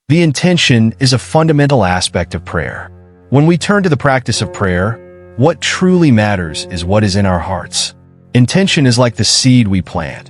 The intention is a fundamental aspect of prayer. When we turn to the practice of prayer, what truly matters is what is in our hearts. Intention is like the seed we plant.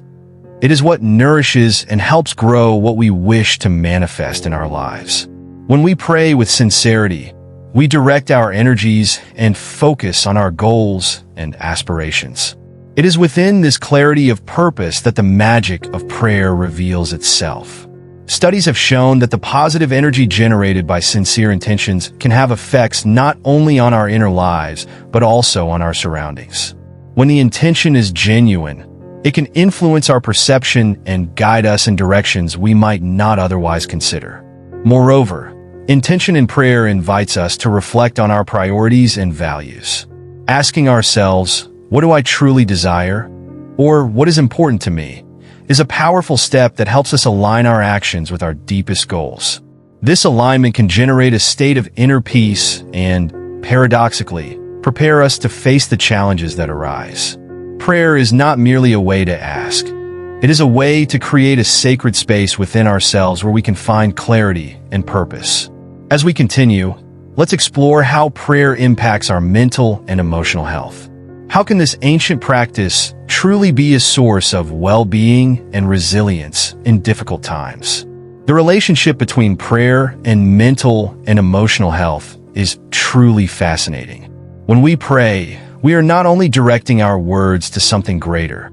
It is what nourishes and helps grow what we wish to manifest in our lives. When we pray with sincerity, we direct our energies and focus on our goals and aspirations. It is within this clarity of purpose that the magic of prayer reveals itself. Studies have shown that the positive energy generated by sincere intentions can have effects not only on our inner lives, but also on our surroundings. When the intention is genuine, it can influence our perception and guide us in directions we might not otherwise consider. Moreover, intention in prayer invites us to reflect on our priorities and values. Asking ourselves, what do I truly desire? Or what is important to me? Is a powerful step that helps us align our actions with our deepest goals. This alignment can generate a state of inner peace and, paradoxically, prepare us to face the challenges that arise. Prayer is not merely a way to ask. It is a way to create a sacred space within ourselves where we can find clarity and purpose. As we continue, let's explore how prayer impacts our mental and emotional health. How can this ancient practice truly be a source of well-being and resilience in difficult times? The relationship between prayer and mental and emotional health is truly fascinating. When we pray, we are not only directing our words to something greater,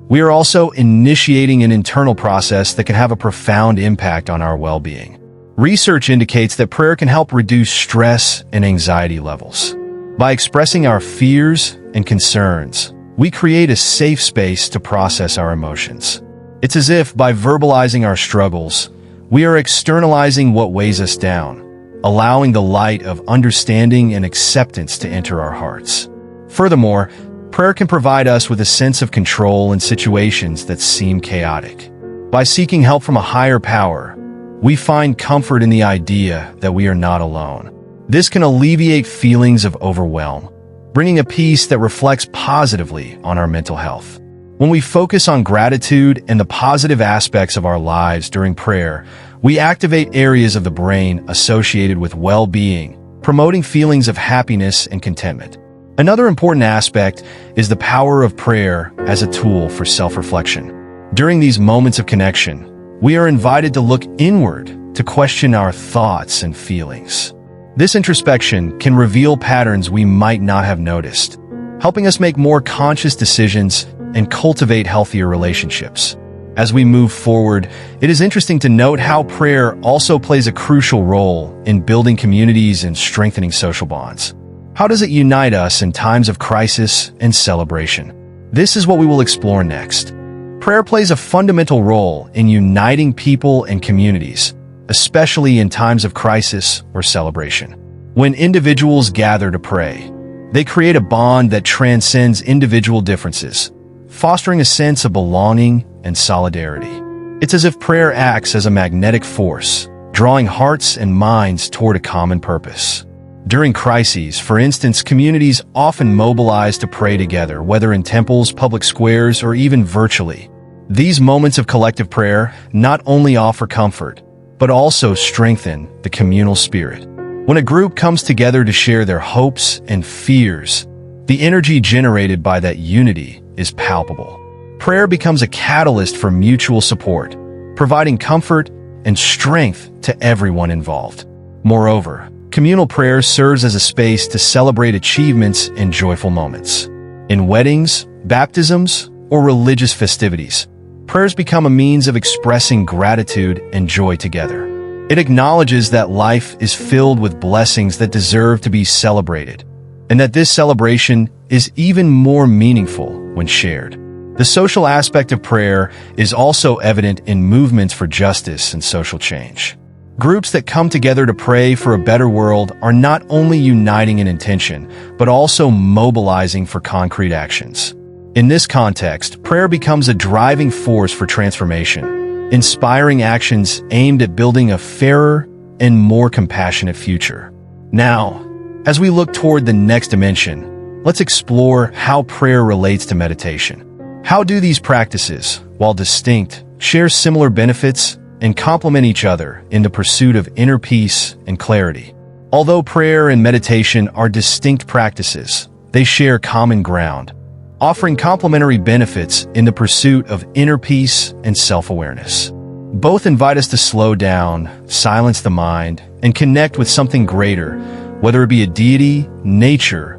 we are also initiating an internal process that can have a profound impact on our well-being. Research indicates that prayer can help reduce stress and anxiety levels. By expressing our fears and concerns, we create a safe space to process our emotions. It's as if by verbalizing our struggles, we are externalizing what weighs us down, allowing the light of understanding and acceptance to enter our hearts. Furthermore, prayer can provide us with a sense of control in situations that seem chaotic. By seeking help from a higher power, we find comfort in the idea that we are not alone. This can alleviate feelings of overwhelm, bringing a peace that reflects positively on our mental health. When we focus on gratitude and the positive aspects of our lives during prayer, we activate areas of the brain associated with well-being, promoting feelings of happiness and contentment. Another important aspect is the power of prayer as a tool for self-reflection. During these moments of connection, we are invited to look inward to question our thoughts and feelings. This introspection can reveal patterns we might not have noticed, helping us make more conscious decisions and cultivate healthier relationships. As we move forward, it is interesting to note how prayer also plays a crucial role in building communities and strengthening social bonds. How does it unite us in times of crisis and celebration? This is what we will explore next. Prayer plays a fundamental role in uniting people and communities, especially in times of crisis or celebration. When individuals gather to pray, they create a bond that transcends individual differences, fostering a sense of belonging and solidarity. It's as if prayer acts as a magnetic force, drawing hearts and minds toward a common purpose. During crises, for instance, communities often mobilize to pray together, whether in temples, public squares, or even virtually. These moments of collective prayer not only offer comfort, but also strengthen the communal spirit. When a group comes together to share their hopes and fears, the energy generated by that unity is palpable. Prayer becomes a catalyst for mutual support, providing comfort and strength to everyone involved. Moreover, communal prayer serves as a space to celebrate achievements and joyful moments. In weddings, baptisms, or religious festivities, prayers become a means of expressing gratitude and joy together. It acknowledges that life is filled with blessings that deserve to be celebrated, and that this celebration is even more meaningful when shared. The social aspect of prayer is also evident in movements for justice and social change. Groups that come together to pray for a better world are not only uniting in intention, but also mobilizing for concrete actions. In this context, prayer becomes a driving force for transformation, inspiring actions aimed at building a fairer and more compassionate future. Now, as we look toward the next dimension, let's explore how prayer relates to meditation. How do these practices, while distinct, share similar benefits and complement each other in the pursuit of inner peace and clarity. Although prayer and meditation are distinct practices, they share common ground, offering complementary benefits in the pursuit of inner peace and self-awareness. Both invite us to slow down, silence the mind, and connect with something greater, whether it be a deity, nature,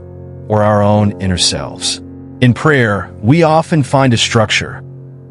or our own inner selves. In prayer, we often find a structure,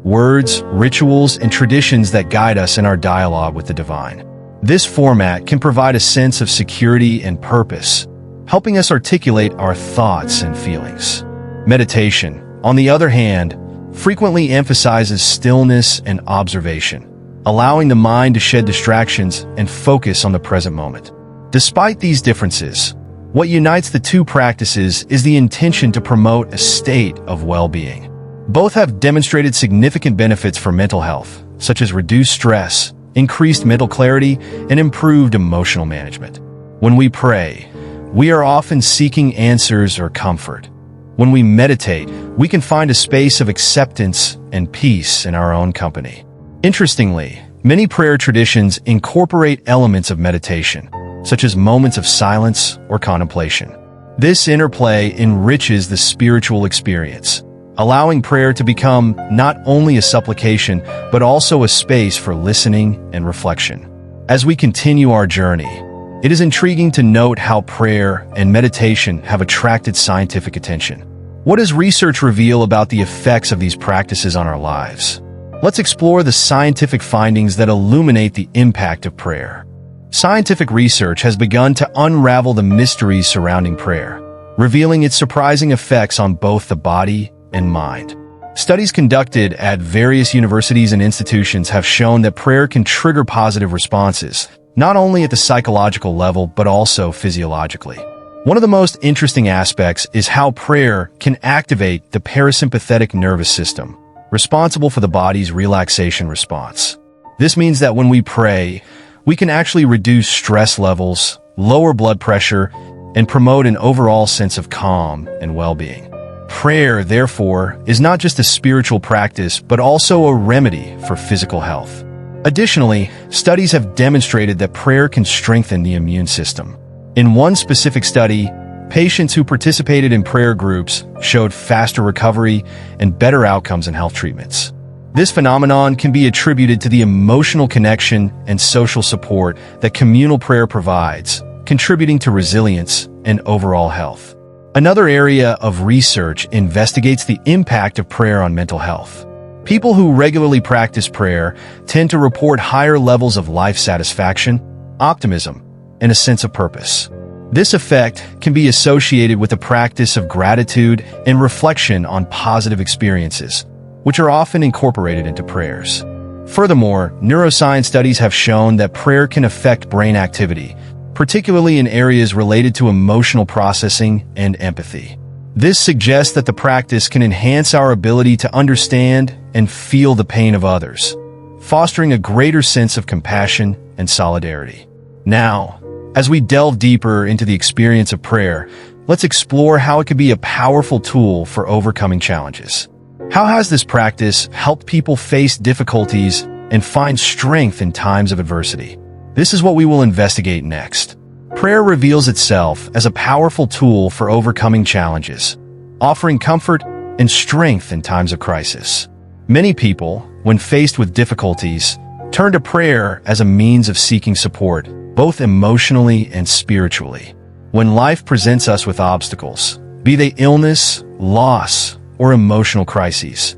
words, rituals, and traditions that guide us in our dialogue with the divine. This format can provide a sense of security and purpose, helping us articulate our thoughts and feelings. Meditation, on the other hand, frequently emphasizes stillness and observation, allowing the mind to shed distractions and focus on the present moment. Despite these differences, what unites the two practices is the intention to promote a state of well-being. Both have demonstrated significant benefits for mental health, such as reduced stress, increased mental clarity, and improved emotional management. When we pray, we are often seeking answers or comfort. When we meditate, we can find a space of acceptance and peace in our own company. Interestingly, many prayer traditions incorporate elements of meditation, such as moments of silence or contemplation. This interplay enriches the spiritual experience, allowing prayer to become not only a supplication, but also a space for listening and reflection. As we continue our journey, it is intriguing to note how prayer and meditation have attracted scientific attention. What does research reveal about the effects of these practices on our lives? Let's explore the scientific findings that illuminate the impact of prayer. Scientific research has begun to unravel the mysteries surrounding prayer, revealing its surprising effects on both the body and mind. Studies conducted at various universities and institutions have shown that prayer can trigger positive responses, not only at the psychological level, but also physiologically. One of the most interesting aspects is how prayer can activate the parasympathetic nervous system, responsible for the body's relaxation response. This means that when we pray, we can actually reduce stress levels, lower blood pressure, and promote an overall sense of calm and well-being. Prayer, therefore, is not just a spiritual practice, but also a remedy for physical health. Additionally, studies have demonstrated that prayer can strengthen the immune system. In one specific study, patients who participated in prayer groups showed faster recovery and better outcomes in health treatments. This phenomenon can be attributed to the emotional connection and social support that communal prayer provides, contributing to resilience and overall health. Another area of research investigates the impact of prayer on mental health. People who regularly practice prayer tend to report higher levels of life satisfaction, optimism, and a sense of purpose. This effect can be associated with the practice of gratitude and reflection on positive experiences, which are often incorporated into prayers. Furthermore, neuroscience studies have shown that prayer can affect brain activity, particularly in areas related to emotional processing and empathy. This suggests that the practice can enhance our ability to understand and feel the pain of others, fostering a greater sense of compassion and solidarity. Now, as we delve deeper into the experience of prayer, let's explore how it can be a powerful tool for overcoming challenges. How has this practice helped people face difficulties and find strength in times of adversity? This is what we will investigate next. Prayer reveals itself as a powerful tool for overcoming challenges, offering comfort and strength in times of crisis. Many people, when faced with difficulties, turn to prayer as a means of seeking support, both emotionally and spiritually. When life presents us with obstacles, be they illness, loss, or emotional crises,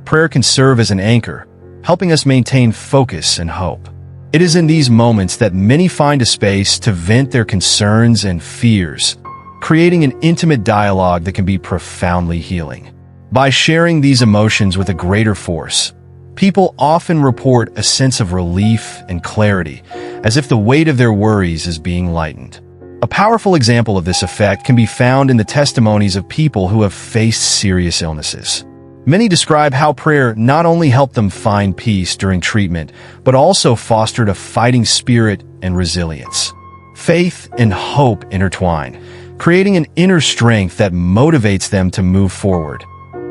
prayer can serve as an anchor, helping us maintain focus and hope. It is in these moments that many find a space to vent their concerns and fears, creating an intimate dialogue that can be profoundly healing. By sharing these emotions with a greater force, people often report a sense of relief and clarity, as if the weight of their worries is being lightened. A powerful example of this effect can be found in the testimonies of people who have faced serious illnesses. Many describe how prayer not only helped them find peace during treatment, but also fostered a fighting spirit and resilience. Faith and hope intertwine, creating an inner strength that motivates them to move forward,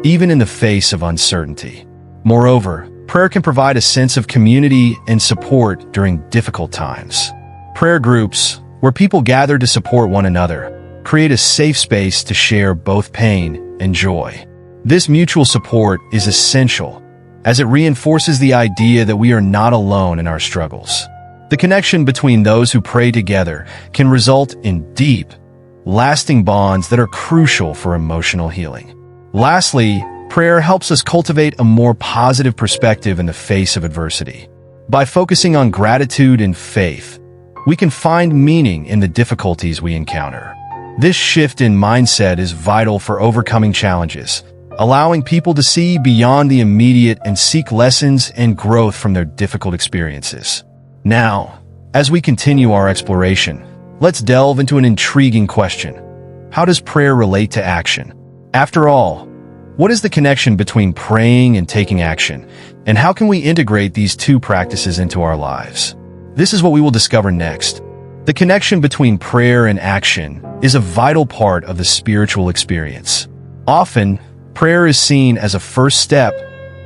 even in the face of uncertainty. Moreover, Prayer can provide a sense of community and support during difficult times. Prayer groups, where people gather to support one another, create a safe space to share both pain and joy. This mutual support is essential, as it reinforces the idea that we are not alone in our struggles. The connection between those who pray together can result in deep, lasting bonds that are crucial for emotional healing. Lastly, prayer helps us cultivate a more positive perspective in the face of adversity. By focusing on gratitude and faith, we can find meaning in the difficulties we encounter. This shift in mindset is vital for overcoming challenges, allowing people to see beyond the immediate and seek lessons and growth from their difficult experiences. Now, as we continue our exploration, let's delve into an intriguing question. How does prayer relate to action? After all, what is the connection between praying and taking action, and how can we integrate these two practices into our lives? This is what we will discover next. The connection between prayer and action is a vital part of the spiritual experience. Often, prayer is seen as a first step,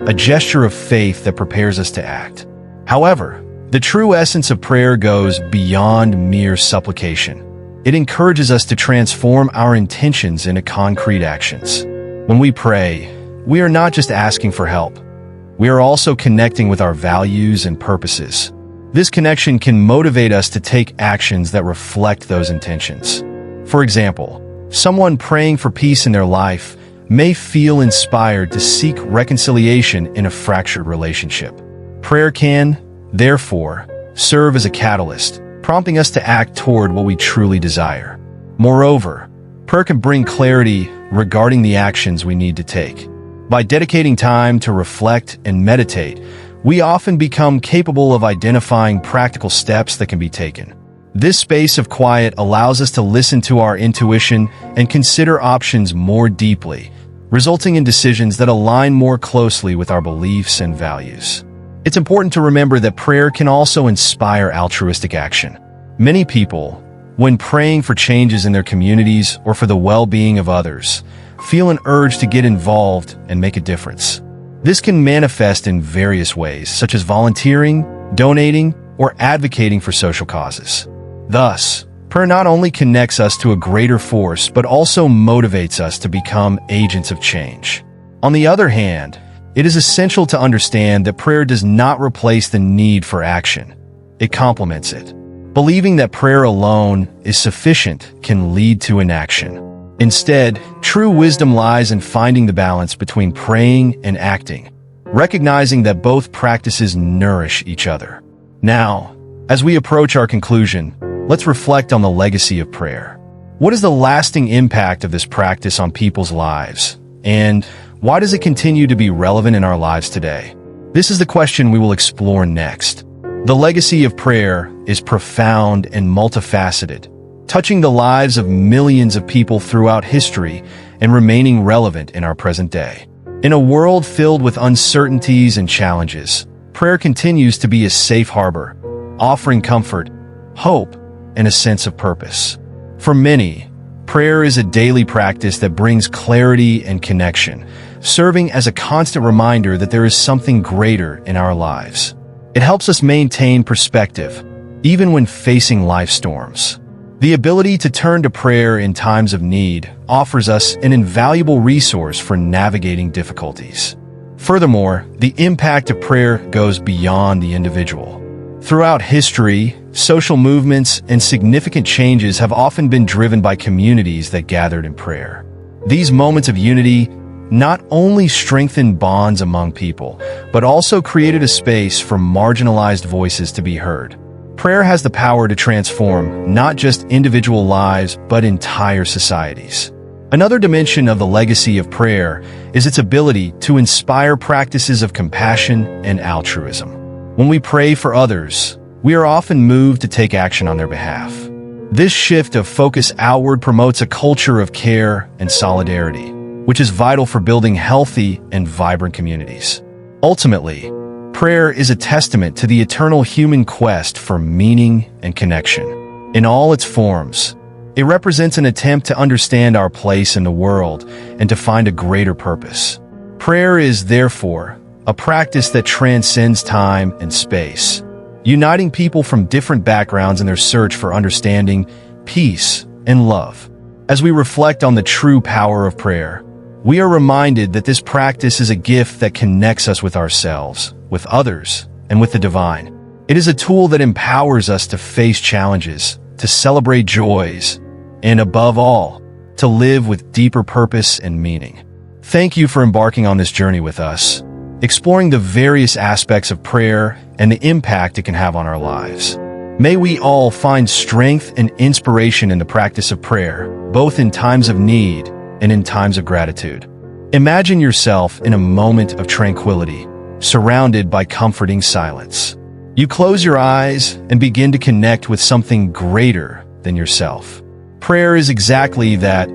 a gesture of faith that prepares us to act. However, the true essence of prayer goes beyond mere supplication. It encourages us to transform our intentions into concrete actions. When we pray, we are not just asking for help. We are also connecting with our values and purposes. This connection can motivate us to take actions that reflect those intentions. For example, someone praying for peace in their life may feel inspired to seek reconciliation in a fractured relationship. Prayer can, therefore, serve as a catalyst, prompting us to act toward what we truly desire. Moreover, prayer can bring clarity regarding the actions we need to take. By dedicating time to reflect and meditate, we often become capable of identifying practical steps that can be taken. This space of quiet allows us to listen to our intuition and consider options more deeply, resulting in decisions that align more closely with our beliefs and values. It's important to remember that prayer can also inspire altruistic action. Many people, when praying for changes in their communities or for the well-being of others, feel an urge to get involved and make a difference. This can manifest in various ways, such as volunteering, donating, or advocating for social causes. Thus, prayer not only connects us to a greater force, but also motivates us to become agents of change. On the other hand, it is essential to understand that prayer does not replace the need for action. It complements it. Believing that prayer alone is sufficient can lead to inaction. Instead, true wisdom lies in finding the balance between praying and acting, recognizing that both practices nourish each other. Now, as we approach our conclusion, let's reflect on the legacy of prayer. What is the lasting impact of this practice on people's lives? And why does it continue to be relevant in our lives today? This is the question we will explore next. The legacy of prayer is profound and multifaceted, touching the lives of millions of people throughout history and remaining relevant in our present day. In a world filled with uncertainties and challenges, prayer continues to be a safe harbor, offering comfort, hope, and a sense of purpose. For many, prayer is a daily practice that brings clarity and connection, serving as a constant reminder that there is something greater in our lives. It helps us maintain perspective, even when facing life storms. The ability to turn to prayer in times of need offers us an invaluable resource for navigating difficulties. Furthermore, the impact of prayer goes beyond the individual. Throughout history, social movements and significant changes have often been driven by communities that gathered in prayer. These moments of unity not only strengthened bonds among people, but also created a space for marginalized voices to be heard. Prayer has the power to transform not just individual lives, but entire societies. Another dimension of the legacy of prayer is its ability to inspire practices of compassion and altruism. When we pray for others, we are often moved to take action on their behalf. This shift of focus outward promotes a culture of care and solidarity, which is vital for building healthy and vibrant communities. Ultimately, prayer is a testament to the eternal human quest for meaning and connection. In all its forms, it represents an attempt to understand our place in the world and to find a greater purpose. Prayer is, therefore, a practice that transcends time and space, uniting people from different backgrounds in their search for understanding, peace, and love. As we reflect on the true power of prayer, we are reminded that this practice is a gift that connects us with ourselves, with others, and with the divine. It is a tool that empowers us to face challenges, to celebrate joys, and above all, to live with deeper purpose and meaning. Thank you for embarking on this journey with us, exploring the various aspects of prayer and the impact it can have on our lives. May we all find strength and inspiration in the practice of prayer, both in times of need and in times of gratitude. Imagine yourself in a moment of tranquility, surrounded by comforting silence. You close your eyes and begin to connect with something greater than yourself. Prayer is exactly that,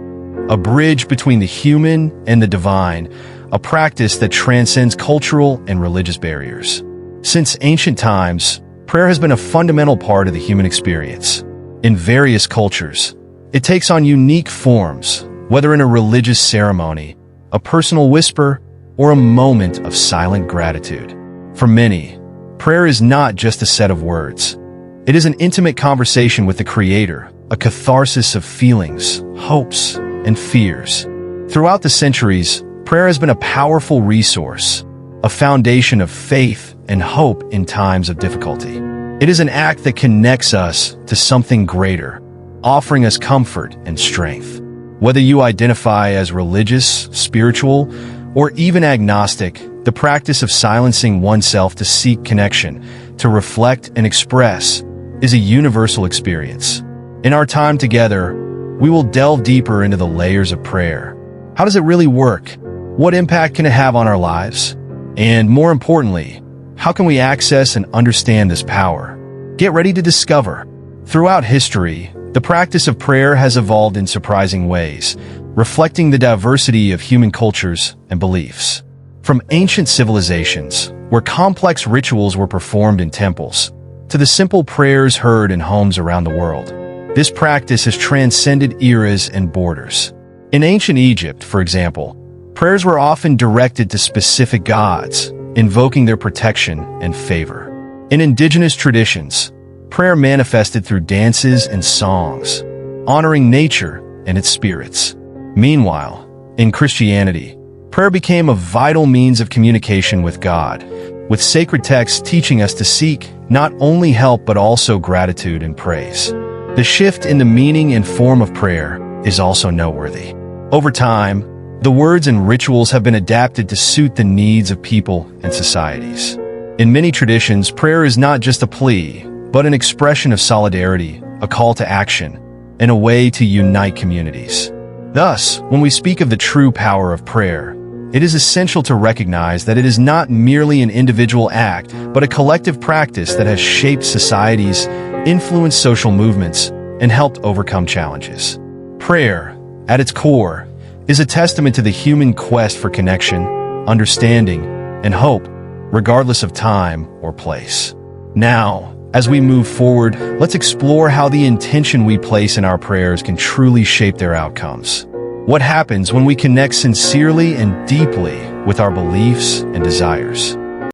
a bridge between the human and the divine, a practice that transcends cultural and religious barriers. Since ancient times, prayer has been a fundamental part of the human experience. In various cultures, it takes on unique forms, whether in a religious ceremony, a personal whisper, or a moment of silent gratitude. For many, prayer is not just a set of words. It is an intimate conversation with the Creator, a catharsis of feelings, hopes, and fears. Throughout the centuries, prayer has been a powerful resource, a foundation of faith and hope in times of difficulty. It is an act that connects us to something greater, offering us comfort and strength. Whether you identify as religious, spiritual, or even agnostic, the practice of silencing oneself to seek connection, to reflect and express, is a universal experience. In our time together, we will delve deeper into the layers of prayer. How does it really work? What impact can it have on our lives? And more importantly, how can we access and understand this power? Get ready to discover. Throughout history, the practice of prayer has evolved in surprising ways, reflecting the diversity of human cultures and beliefs. From ancient civilizations, where complex rituals were performed in temples, to the simple prayers heard in homes around the world, this practice has transcended eras and borders. In ancient Egypt, for example, prayers were often directed to specific gods, invoking their protection and favor. In indigenous traditions, prayer manifested through dances and songs, honoring nature and its spirits. Meanwhile, in Christianity, prayer became a vital means of communication with God, with sacred texts teaching us to seek not only help but also gratitude and praise. The shift in the meaning and form of prayer is also noteworthy. Over time, the words and rituals have been adapted to suit the needs of people and societies. In many traditions, prayer is not just a plea, but an expression of solidarity, a call to action, and a way to unite communities. Thus, when we speak of the true power of prayer, it is essential to recognize that it is not merely an individual act, but a collective practice that has shaped societies, influenced social movements, and helped overcome challenges. Prayer, at its core, is a testament to the human quest for connection, understanding, and hope, regardless of time or place. Now, as we move forward, let's explore how the intention we place in our prayers can truly shape their outcomes. What happens when we connect sincerely and deeply with our beliefs and desires?